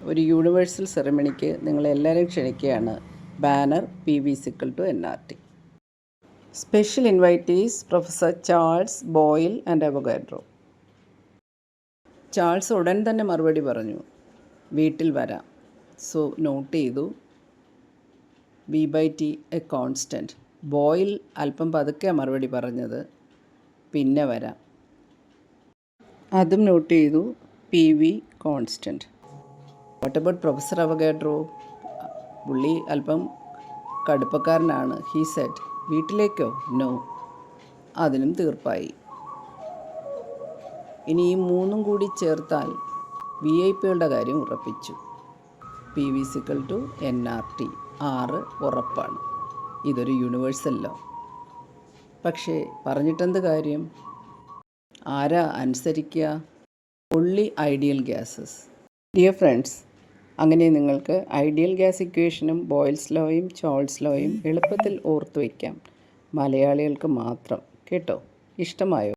ഒരു യൂണിവേഴ്സൽ സെറമണിക്ക് നിങ്ങളെല്ലാവരും ക്ഷണിക്കുകയാണ്. Banner PV=NRT. Special invitees professor Charles Boyle and Avogadro. Charles ഉടൻ തന്നെ മറുപടി പറഞ്ഞു, വീട്ടിൽ വരാം. സോ നോട്ട് ചെയ്തു, B/T എ കോൺസ്റ്റൻറ്റ്. ബോയിൽ അല്പം പതുക്കെ മറുപടി പറഞ്ഞത്, പിന്നെ വരാം. അതും നോട്ട് ചെയ്തു, PV constant. What about professor Avogadro? പുള്ളി അല്പം കടുപ്പക്കാരനാണ്. ഹീ സെഡ്, വീട്ടിലേക്കോ? നോ. അതിനും തീർപ്പായി. ഇനി ഈ മൂന്നും കൂടി ചേർത്താൽ VIP-കളുടെ കാര്യം ഉറപ്പിച്ചു. PV=NRT. 6 ഉറപ്പാണ്. ഇതൊരു യൂണിവേഴ്സൽ ലോ. പക്ഷേ പറഞ്ഞിട്ടെന്ത് കാര്യം? ആരാ അനുസരിക്കുക? Only ideal gases. Dear friends, അങ്ങനെ നിങ്ങൾക്ക് ഐഡിയൽ ഗ്യാസ് ഇക്വേഷനും ബോയിൽസ് ലോയും ചാൾസ് ലോയും എളുപ്പത്തിൽ ഓർത്തു വയ്ക്കാം. മലയാളികൾക്ക് മാത്രം. കേട്ടോ? ഇഷ്ടമായോ?